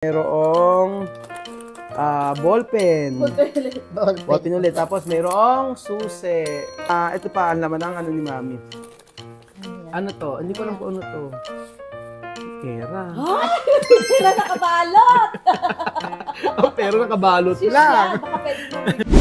Mayroong ballpen. Ballpen ulit. Tapos mayroong susi. Ito pa, ang laman ng ano ni Mami. Ano to? Hindi ko alam kung ano to. Pera. Pera nakabalot! Pero nakabalot lang. Baka pwede mo.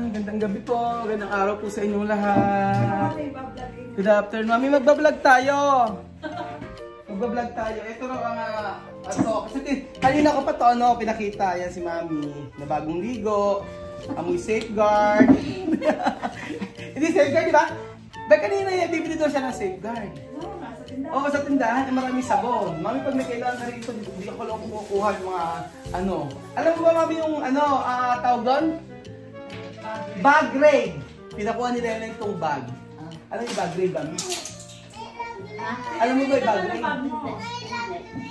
Gandang gabi po. Gandang araw po sa inyong lahat. Good afternoon. Mami, magbablog tayo. Magbablog tayo. Ito raw ang ato. Kasi kanina ko pa to, ano, pinakita. Yan si Mami. Na bagong ligo. Amoy safeguard. Hindi safeguard, di ba? Ba't kanina yan, bibili daw siya ng safeguard. Oo, sa tindahan, maraming sabon. Mami, pag may kailangan ka rito, hindi ako lang kumukuha yung mga ano. Alam mo ba, Mami, yung ano, tawag doon? Bag raid. Pinakuha nila yun itong bag. Alam yung bag raid, Mami? Alam mo ba yung bag raid?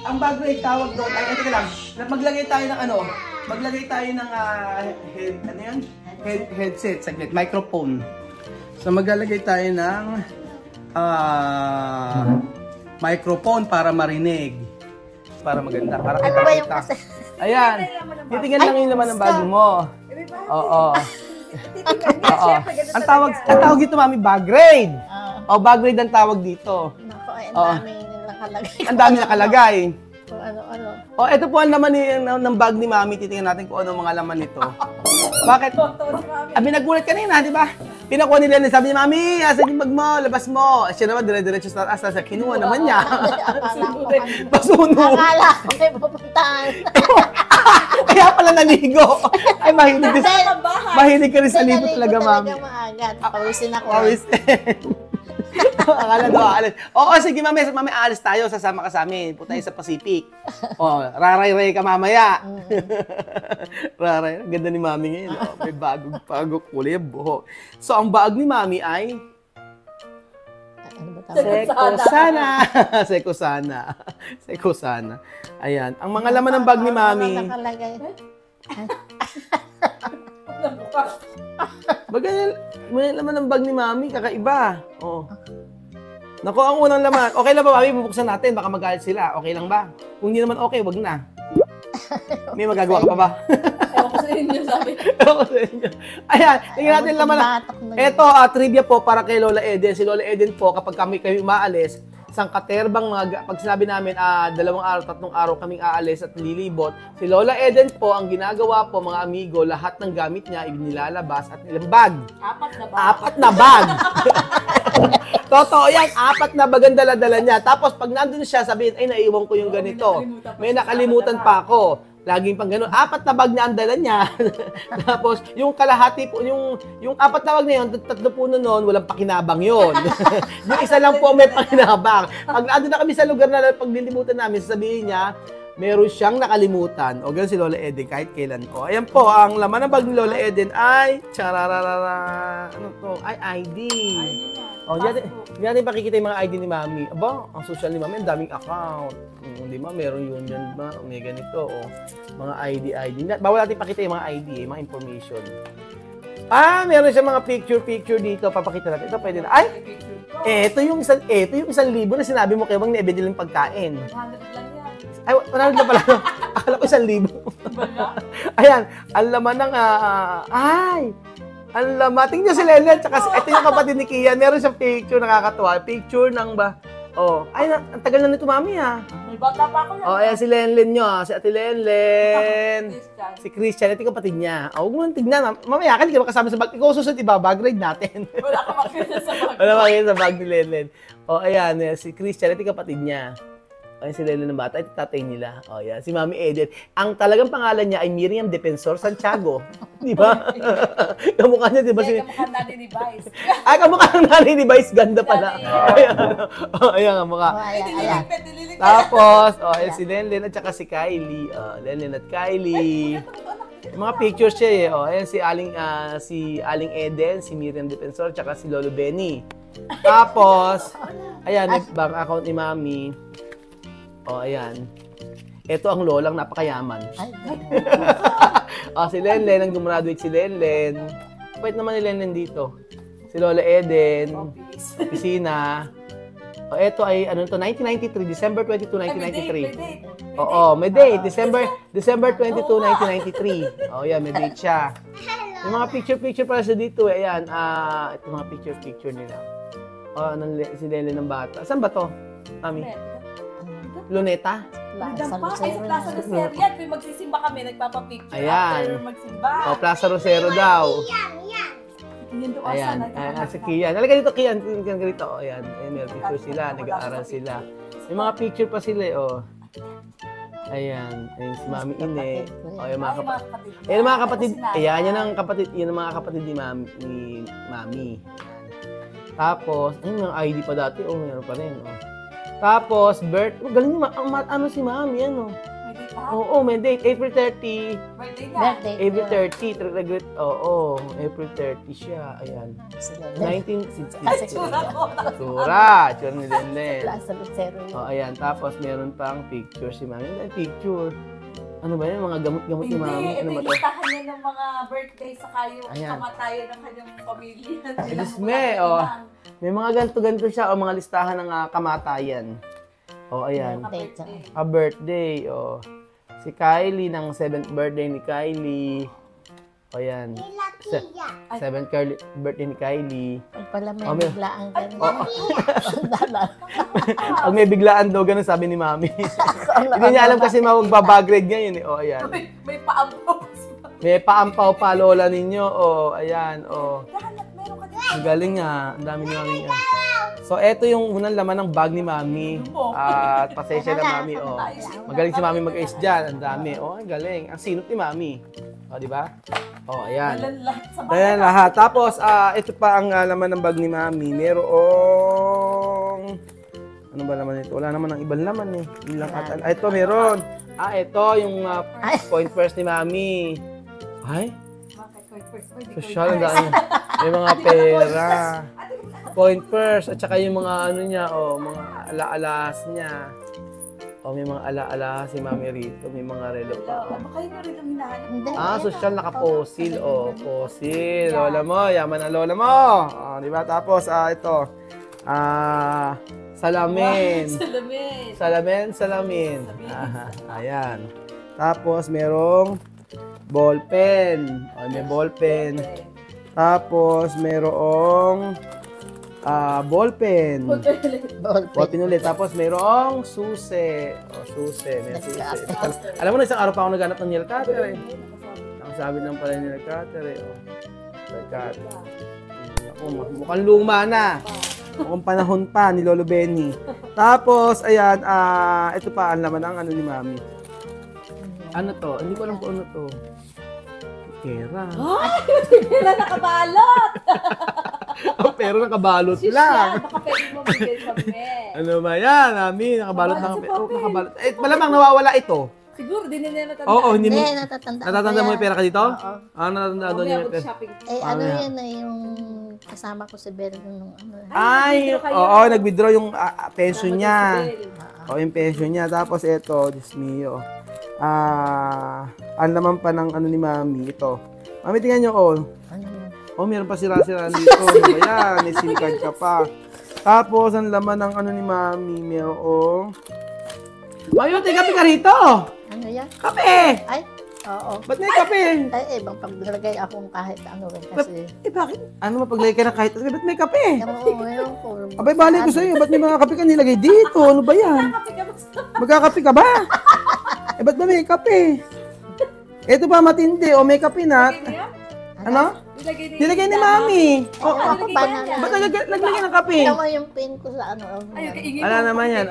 Ang bag raid, tawag doon. Ay, ito ka lang. Maglagay tayo ng ano? Maglagay tayo ng ano yun? Headset, saglit. Microphone. So, maglalagay tayo ng microphone para marinig. Para maganda. Para ano ba yung kita. Ayan. Titingnan lang yung laman ng bag mo. Oo. Oo. Ang tawag dito, Mami, bag raid. O, bag raid ang tawag dito. Nako, ang dami nakalagay. Ang dami nakalagay. Kung ano-ano. O, ito po ang laman ng bag ni Mami. Titingnan natin kung ano mga laman nito. Bakit? Abi, nagulat kanina, di ba? Pinakuha nila na sabi ni Mami, asan yung bag mo? Labas mo. Siya naman, dire-diretso sa taas. Kinuha naman niya. Pasunog. Akala ko may pupuntahan. Kaya pala naligo. Ay, mahilig ka rin sa ligo talaga, Mami. Pawisin ako. Pawisin. Akala daw aalis. Oo, sige, Mami, aalis tayo. Sasama ka sa amin. Punta tayo sa Pacific. O, raray-ray ka mamaya. Raray. Ganda ni Mami ngayon. O, may bagong kulay ang buhok. So, ang bag ni Mami ay Sekosana. Sekosana. Sekosana. Ayan. Ang mga laman ng bag ni Mami. Bagay, may laman ng bag ni Mami. Kakaiba. Oh. Naku, ang unang laman. Okay lang ba, Mami? Bubuksan natin. Baka magalit sila. Okay lang ba? Kung hindi naman okay, wag na. May magagawa ka pa ba? Ewan ko sa inyo, sabi. Ewan ko sa inyo. Ayan, tingnan natin laman. Ito, trivia po para kay Lola Eden. Si Lola Eden po, kapag kayo umaalis, isang katerbang pag sinabi namin, 2 araw, 3 araw kaming aalis at lilibot. Si Lola Eden po, ang ginagawa po, mga amigo, lahat ng gamit niya, nilalabas at ilang bag. 4 na bag. 4 na bag. Totoo yan, 4 na bag ang dala-dala niya. Tapos pag nandun siya, sabihin, ay naiwan ko yung ganito. May nakalimutan pa ako. Laging pang gano'n. 4 na bag na ang dala niya. Tapos yung kalahati po, yung 4 na bag na yun, 3 po na noon, walang pakinabang yun. Yung isa lang po may pakinabang. Pag nandun na kami sa lugar na paglilimutan namin, sasabihin niya, meron siyang nakalimutan. O gano'n si Lola Eden kahit kailan ko. Ayan po, ang laman ng bag ni Lola Eden ay charararara. Ano to? Ay, ID. O, diyan pakikita yung mga ID ni Mami. Aba, ang social ni Mami, ang daming account. Di ba? Meron yun yan ba? May ganito. O, mga ID. Bawal natin pakita yung mga ID, mga information. Meron siya mga picture dito. Papakita natin. Ito pwede na. Ay! Ito yung 1,000 na sinabi mo kayo bang ni-ebedil yung pagkain. 100 lang yan. Ay, 100 na pala. Akala ko 1,000. Ayan, ang laman ng, ang laman. Tingnan si Lelen, tsaka ito yung kapatid ni Kian. Meron siyang picture, nakakatuwa. Picture ng ba? Oh, ay, ang tagal na nito, Mami, ha? May bata pa ako yan. Oh, ayan si Lenlen nyo, si Ate Lenlen. Si Christian, ito yung kapatid niya. Huwag mo nang tignan. Mamaya ka, hindi ka makasama sa bag. Ikaw susunod, bag raid natin. Wala ka makita sa bag. Wala makita sa bag ni Lenlen. Oh, ayan, si Christian, ito yung kapatid niya. Ay, si Lelo ng bata, ito tatay nila. O, yan. Si Mami Eden. Ang talagang pangalan niya ay Miriam Defensor Santiago. Di ba? Kamukha niya, di ba? Kamukha Nani ni Vice. Ay, kamukha ng Nani ni Vice. Ganda pala. Ayan. Ayan ang mukha. Tapos, ayan si Lenlen at saka si Kylie. Lenlen at Kylie. Yung mga pictures siya eh. Ayan si Aling Eden, si Miriam Defensor, at saka si Lolo Benny. Tapos, ayan, may bank account ni Mami. O, ayan. Ito ang lolang napakayaman. Si Lenlen, ang gumraduate si Lenlen. Pwede naman ni Lenlen dito. Si Lola Eden. Office. Opisina. O, eto ay, ano to, 1993, December 22, Ay, may 1993. date, may date. Oo, may date. December 22, 1993. Oh, yan, may date siya. Yung mga picture pala siya dito eh. Ayan, ito mga picture nila. Oh, si Lele ng bata. Saan ba to, Mami? Luneta? Plaza Plaza Lucero. Ay, sa Plaza na. Lucero yan. May magsisimba kami, nagpapapicture Ayan. after magsimba. Oh, Plaza Rosero daw. Yan doon Ayan, sa si Kian. Halika dito, Kian. Kian ganito. Oh, ayan. Ayan, may picture sila. Nag-aaral sila. May mga picture pa sila eh, oh. Ayan. Ayun si Mami Ine. Oh, yung mga kapatid. Ayun ang mga kapatid. Ayan, yan ang kapatid. Yan ang mga kapatid ni Mami. Tapos, ayun yung ID pa dati. Oh, meron pa rin. Oh. Tapos, galing yung ano si Mami, ano. May date pa? Oo, may date. April 30. Birthday niya. Birthday. April 30. Oo, April 30 siya. Ayan. 1960. Tsura ko. Tsura ni Lenlen. Plaza Lucero yun. Oh, ayan. Tapos, meron pang picture si Mami. Ano picture? Ano ba yan? Mga gamot-gamot ni Mami. Hindi, Ano ba to? listahan niya ng mga birthday sa kayo, Ayan. kamatayan ng kanyang pamilya. Diyos me, oh. May mga ganito-ganito siya. O mga listahan ng kamatayan. O, ayan. Birthday siya. A birthday. O. Si Kylie, ng 7th birthday ni Kylie. O, ayan. 7th birthday ni Kylie. Pag pala may Oh, may- biglaan ganyan. Oh. Dala. Pag may biglaan daw, ganun sabi ni Mami. Hindi niya alam kasi magbabag-grade ngayon eh. O, ayan. May paampaw. May paampaw pa lola ninyo. O, ayan. O. Lahat, meron ka din. Ang galing nga. Ang dami ni Mami yan. So, eto yung unang laman ng bag ni Mami. At pasensya na Mami. O. Magaling si Mami mag-ayos dyan. Ang dami. O, ang galing. Ang sinop ni Mami. O, di ba? O, ayan. Walang lahat sa Ayan lahat. Tapos, ito pa ang laman ng bag ni Mami. Merong... Ano ba naman ito? Wala naman ang ibang laman eh. Ilang ito meron. Ito yung point first ni Mami. Ay, social. Ang dami. May mga pera. Point first. At saka yung mga ano niya, mga ala-alas niya. May mga ala-ala si Mami rito. May mga relo pa. Ano kayo na rin ang hinahanap? Hindi. Social naka-fossil. Fossil. Lola mo. Yaman ang lola mo. Di ba? Tapos, ito. Salamin. Salamin. Ayan. Tapos, merong ballpen. May ballpen. Tapos, merong ballpen. Ballpen ulit. Tapos, merong susi. Susi. May susi. Alam mo na, isang araw pa ako naghanap ng nail cutter eh. Nakasabi lang pala yung nail cutter eh. Nail cutter. Mukhang luma na. Mukhang panahon pa ni Lolo Benny. Tapos, ayan, ito pa, ang laman ng ano ni Mami. Ano to? Hindi ko alam kung ano to. Pera. Wala nakabalot! Pero nakabalot Siya, lang. baka pwede mo bigay sa men. Ano ba yan, Mami? Nakabalot Nakabalot lang. sa papel. Nakabalot. Malamang nawawala ito. Siguro, din nila natandaan. Oo, hindi mo. Hindi, natatandaan Natatanda mo yung pera ka dito? Oo. Natatandaan doon yung pera. shopping. Ano yan? yan eh, yung kasama ko si Bel nung ano. Ay, nag-withdraw kayo. oo, nag-withdraw yung pension niya. Bell. O, yung pension niya. Tapos ito, Diyos mio. Ang laman pa ng ano ni Mami. Ito. Mami, tingnan niyo, Ano yun? meron pa sira-sira dito. Ayan, may SIM card ka pa. Tapos, ang laman ng ano ni Mami, merong... Mayo, kape ka rito! Ano yan? Kape! Ay, oo. Ba't may kape? Ay, ibang paglagay akong kahit ano rin kasi. Bakit? Ano mapaglagay ka na kahit? Ba't may kape? Oo, ngayon ko. Abay, balik ko sa'yo. Ba't may mga kape ka nilagay dito? Ano ba yan? Magkakape ka ba? Ba't ba may kape? Ito pa matindi. May kape na. Ano? Nilagay ni Mami. Ako pa na Ba't naglagay ng kape? Tama yung pin ko sa ano. Wala naman yan.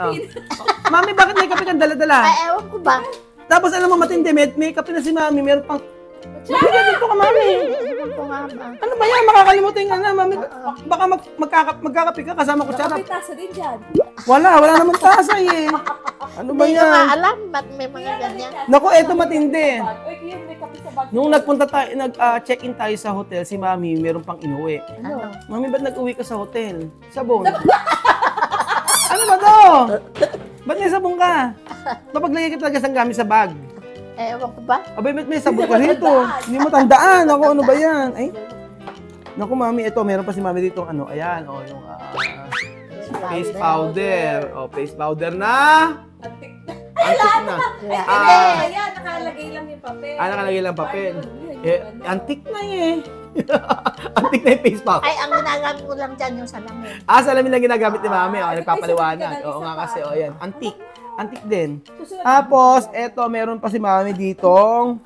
Mami, bakit may kape kang dala-dala? Ay, ewan ko ba? Tapos alam mo matindi, may kape na si Mami. Meron pang... Bigyan dito ka, Mami. Ewan ko nga ba? Ano ba yan? Makakalimutin ka na, Mami. Baka magkakape ka kasama ko Tsaka sarap. may tasa din dyan. Wala namang tasa eh. Ano ba Hindi ko nga yan? alam ba't may mga ganyan. Naku, eto matindi. Uy, kaya may kape sa bag. Nung nagpunta tayo, nag-check-in tayo sa hotel, si Mami, meron pang inuwi. Ano? Mami, ba't nag-uwi ka sa hotel? Sabon. Ano ba to? Ba't may sabon ka? Papaglagay ka talaga ng gamit sa bag. Ewan ko ba? Abay, ba't may sabon ka rito? Hindi mo tandaan. Ako, ano ba yan? Ay, Naku, mami, ito, meron pa si mami dito, ano, ayan, oh, yung face powder. Oh, face powder na. Antik. Antik na. Ayan, nakalagay lang yung papel. Nakalagay lang papel. Antik na eh. Antik na yung face powder. Ay, ang ginagamit ko lang dyan yung salamin. Salamin lang ginagamit ni mami, oh, nagpapaliwanag. Oo nga kasi, oh, ayan, antik. Antik din. Tapos, eto, meron pa si mami ditong.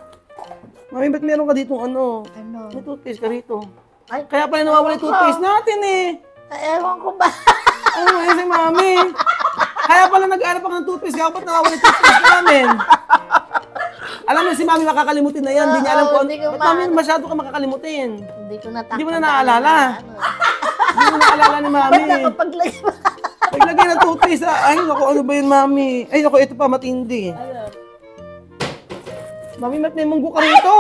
Mami, ba't meron ka ditong ano? Ano? May toothpaste ka rito. Ay, Kaya pala nawawala yung toothpaste natin eh. ewan ko ba? Ano ba si mami? Kaya pala nag-aarap ako ng toothpaste. Kaya ba't nawawala yung toothpaste namin? Alam mo si mami makakalimutin na yan. Hindi niya alam kung hindi ko ba't mami masyado ka makakalimutin. Hindi ko natakot. Hindi mo na naalala. Hindi mo naalala ni mami. Ba't nakapaglagay ba? Naglagay ng toothpaste. Ay, naku, ano ba yun, mami? Ay, naku, ito pa, matindi. Ano? Mami, ba't may munggo ka rito?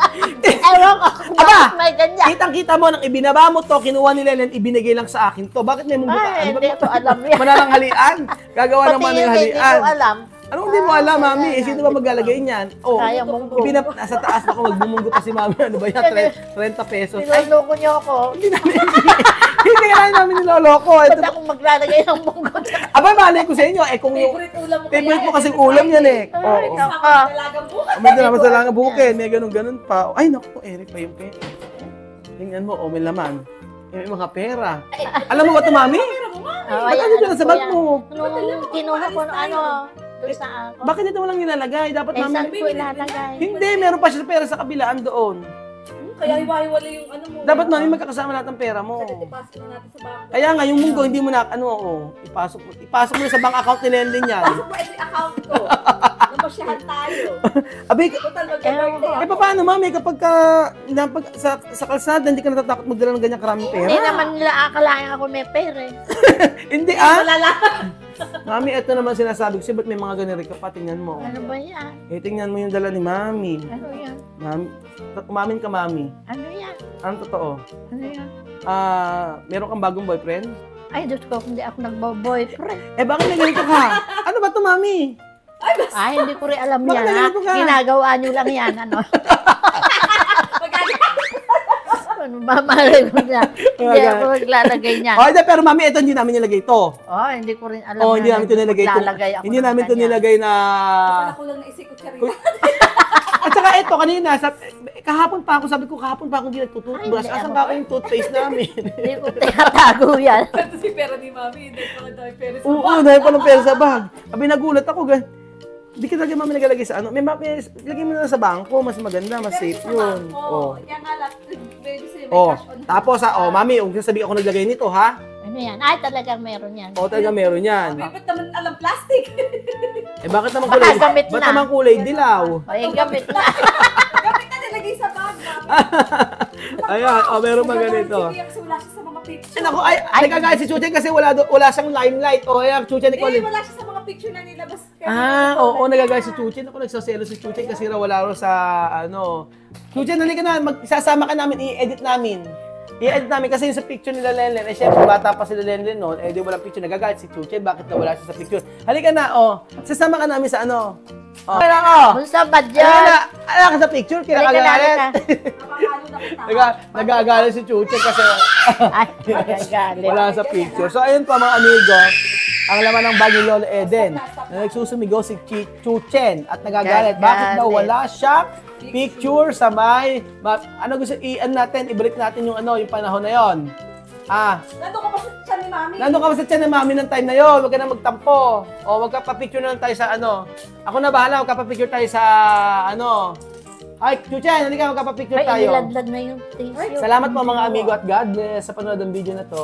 Hindi. Ewan ko. Aba! May ganyan. Kitang-kita mo, nang ibinaba mo to, kinuha ni Lelen, ibinigay lang sa akin to. Bakit may munggo ka? Ay, Ano ba- hindi ko alam yan. Manalanghalian? Gagawa ng Pati yun, hindi manalanghalian. ko alam. Anong hindi mo alam, mami? Sino ba maglalagay niyan? Oh, Kaya munggo. nasa taas ako, magbumunggo pa si mami. Ano ba yan? 30 pesos. Ay, Niloloko niyo ako. hindi namin, hindi ka namin niloloko. Ito, Ba't ako maglalagay ng munggo? abay, malay ko sa inyo. Eh, kung yung Favorite ulam mo favorite mo kasing ulam yan eh. Oo. Ay, Oh, naka. Dalagang bukas. may naman sa lang bukin. May ganun-ganun pa. Ay, naku, Eric pa yung pera. Tingnan mo, may laman. May mga pera. Alam mo ba ito, mami? Oh, Ba't ayan, ano dyan alam sa ko bag yan. mo? Nung kinuha ko ng ano, doon sa ako. Bakit ito walang nilalagay? Dapat Eh, mami... saan ko ilalagay? Hindi, meron pa siya pera sa kabilaan doon. Kaya iwahiwala yung ano mo. Dapat mami magkakasama lahat ng pera mo. Ipasok na natin sa bangko. Kaya nga, yung munggo, hindi mo na, ipasok mo na sa bank account ni Lenlen yan. Pasok mo every account ko. Namasyahan tayo. Abay, Total eh paano mami, kapag sa kalsada, hindi ka natatakot magdala ng ganyang karaming pera? Hindi naman nila akalain ako may pera eh. Hindi Mami, ito naman sinasabi ko siya, ba't may mga ganun rin ka pa? Tingnan mo. Ano ba yan? Tingnan mo yung dala ni mami. Ano yan? Mami, umamin ka mami. Ano yan? Ano totoo? Ano yan? Meron kang bagong boyfriend? Ay, Diyos ko, hindi ako nagbo-boyfriend. Eh, bakit na ganito ka? Ano ba to mami? Ay, hindi ko rin alam Bakit yan, ha? nalilito ka? Ginagawa nyo lang yan, ano? Ano ba, malay mo na? Hindi ako naglalagay niyan. Oh, pero mami, ito hindi namin nilagay ito. Oh, hindi ko rin alam. Oh, hindi namin ito nilagay ito. Maglalagay ako Hindi ng namin ito ganyan. nilagay na... Wala ko lang naisip ko siya rin. At saka ito, kanina, kahapon pa ako hindi nagtututbrush. Ay, Asan hindi, ka ano yung toothpaste namin? Hindi ko tinatago yan. Ito si pera ni mami. Hindi ko na tayo pera sa Oo, bangko. dahil palang pera sa bag. Abi, nagulat ako. Hindi ka talaga mami nagalagay sa ano. Lagay mo na sa bangko. Mas maganda, mas safe yun. Oh. Kaya nga lang, baby sa'yo, may Oh, cash on. tapos mami, huwag sasabihin ako naglagay nito, ha? Ano yan? Ay, talagang meron yan. O, talaga meron yan. Baby, ba't naman alam plastic? Eh, bakit naman Baka kulay? gamit Ba't na. naman kulay dilaw? Ay, gamit na. Gamit na nilagay sa bag, mami. Ayan, meron pa ganito. Sige, kasi wala siya sa mga picture. Ay, naku, nagkagaya si Chuchen kasi wala siyang limelight. O, ayan, Chuchen, ikaw. Eh, wala siya sa mga picture na nilabas. Oo, nagagaya si Chuchen. Ako nagsaselo si Chuchen kasi wala ro sa, Chuchen, halika na, sasama ka namin, i-edit namin. I-edit namin kasi yung sa picture nila Lenlen, eh syempre bata pa sila Lenlen noon, eh di walang picture, nagagalit si Chuchen, bakit nawala siya sa picture? Halika na, sasama ka namin sa Kaya Kung sa badyan. Alam ka sa picture, kinakagalit. Napakalo na kita. Nagagalit si Chuchen kasi Ay, magagalit. wala sa picture. So ayun pa mga amigo, ang laman ng bag ni Lola Eden na nagsusumigaw si Chuchen at nagagalit. Bakit daw wala siyang picture sa may... Ano gusto natin, ibalik natin yung yung panahon na yon. Nandun ka pa sa tiyan ni mami. Nandun ka ba sa tiyan ng mami ng time na yon? Huwag ka na magtampo. O huwag ka pa-picture na lang tayo sa Ako na bahala, huwag ka pa-picture tayo sa Ay, Chuchen, halika, huwag ka pa-picture Ay, tayo. iniladlad na yung tissue. Salamat po mga amigo at God bless sa panonood ng video na to.